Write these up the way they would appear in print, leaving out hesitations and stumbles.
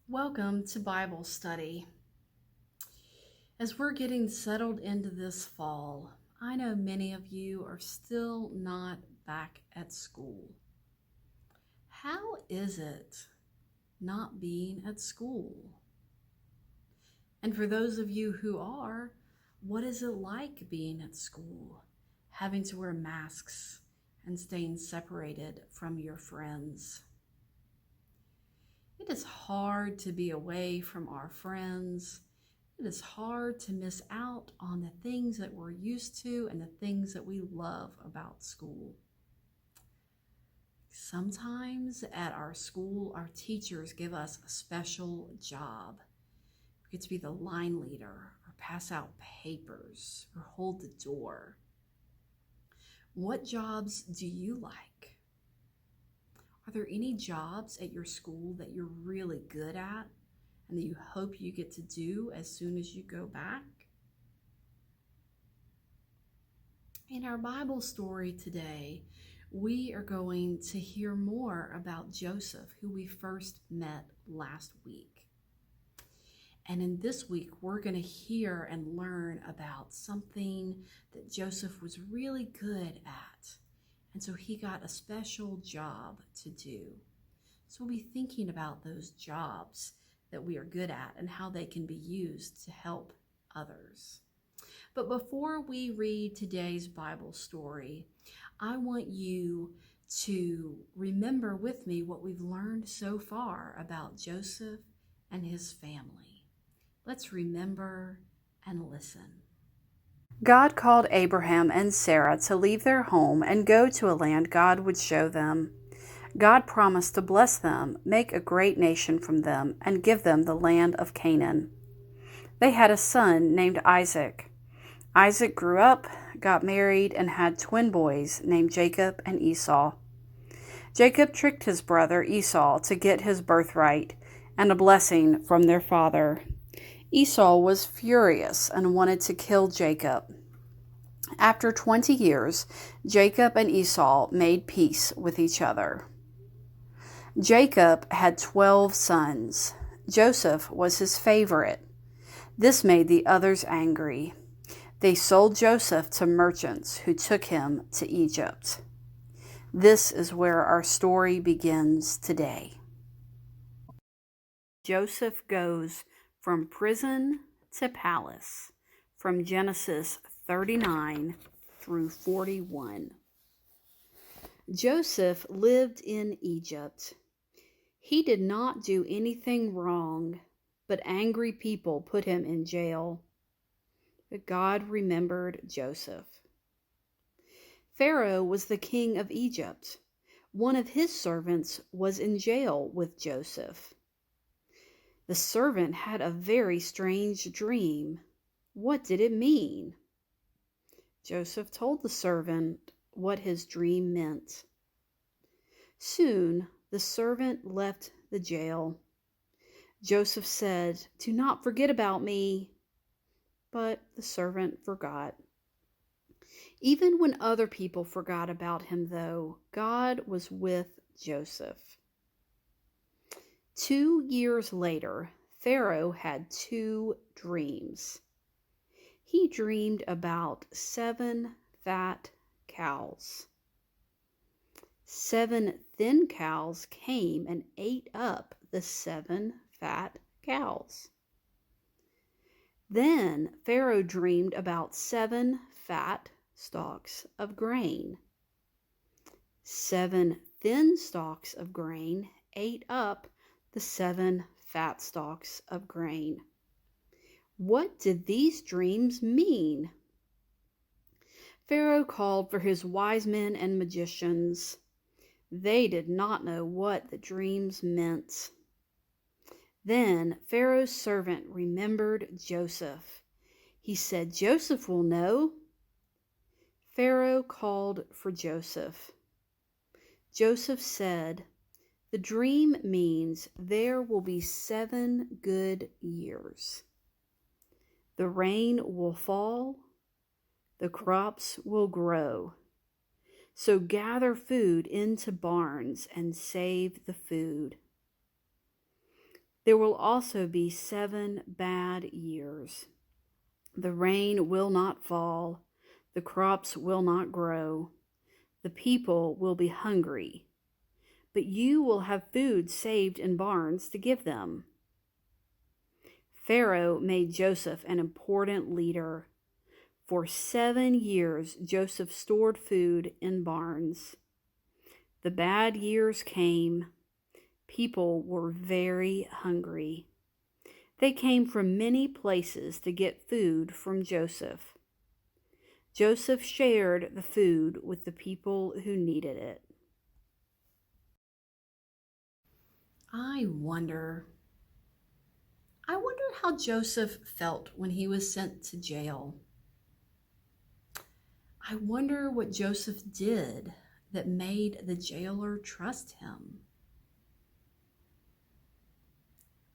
Welcome to Bible study. As we're getting settled into this fall, I know many of you are still not back at school. How is it not being at school? And for those of you who are, what is it like being at school, having to wear masks and staying separated from your friends? It is hard to be away from our friends. It is hard to miss out on the things that we're used to and the things that we love about school. Sometimes at our school, our teachers give us a special job. We get to be the line leader or pass out papers or hold the door. What jobs do you like? Are there any jobs at your school that you're really good at and that you hope you get to do as soon as you go back? In our Bible story today, we are going to hear more about Joseph, who we first met last week. And in this week, we're going to hear and learn about something that Joseph was really good at. And so he got a special job to do. So we'll be thinking about those jobs that we are good at and how they can be used to help others. But before we read today's Bible story, I want you to remember with me what we've learned so far about Joseph and his family. Let's remember and listen. God called Abraham and Sarah to leave their home and go to a land God would show them. God promised to bless them, make a great nation from them, and give them the land of Canaan. They had a son named Isaac. Isaac grew up, got married, and had twin boys named Jacob and Esau. Jacob tricked his brother Esau to get his birthright and a blessing from their father. Esau was furious and wanted to kill Jacob. After 20 years, Jacob and Esau made peace with each other. Jacob had 12 sons. Joseph was his favorite. This made the others angry. They sold Joseph to merchants who took him to Egypt. This is where our story begins today. Joseph goes from prison to palace, from Genesis 39 through 41. Joseph lived in Egypt. He did not do anything wrong, but angry people put him in jail. But God remembered Joseph. Pharaoh was the king of Egypt. One of his servants was in jail with Joseph. The servant had a very strange dream. What did it mean? Joseph told the servant what his dream meant. Soon the servant left the jail. Joseph said, "Do not forget about me." But the servant forgot. Even when other people forgot about him, though, God was with Joseph. 2 years later, Pharaoh had 2 dreams. He dreamed about 7 fat cows. 7 thin cows came and ate up the 7 fat cows. Then Pharaoh dreamed about 7 fat stalks of grain. 7 thin stalks of grain ate up the 7 fat stalks of grain. What did these dreams mean? Pharaoh called for his wise men and magicians. They did not know what the dreams meant. Then Pharaoh's servant remembered Joseph. He said, "Joseph will know." Pharaoh called for Joseph. Joseph said, "The dream means there will be 7 good years. The rain will fall, the crops will grow. So gather food into barns and save the food." There will also be 7 bad years. The rain will not fall, the crops will not grow, the people will be hungry, but you will have food saved in barns to give them. Pharaoh made Joseph an important leader. For 7 years, Joseph stored food in barns. The bad years came. People were very hungry. They came from many places to get food from Joseph. Joseph shared the food with the people who needed it. I wonder how Joseph felt when he was sent to jail. I wonder what Joseph did that made the jailer trust him.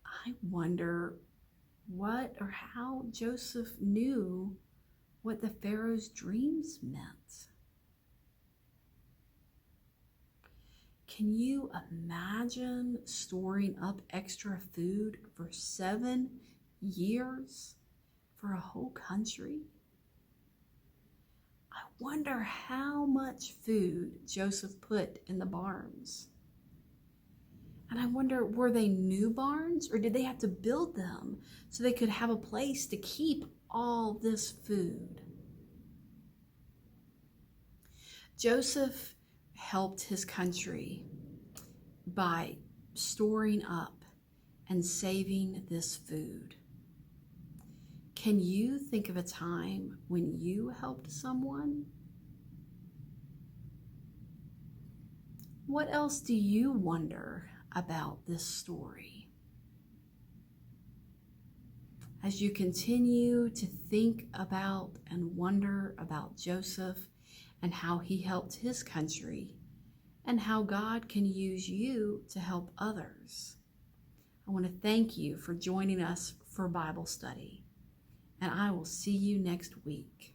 I wonder what or how Joseph knew what the Pharaoh's dreams meant. Can you imagine storing up extra food for 7 years for a whole country? I wonder how much food Joseph put in the barns. And I wonder, were they new barns or did they have to build them so they could have a place to keep all this food? Joseph helped his country by storing up and saving this food. Can you think of a time when you helped someone? What else do you wonder about this story? As you continue to think about and wonder about Joseph and how he helped his country and how God can use you to help others, I want to thank you for joining us for Bible study, and I will see you next week.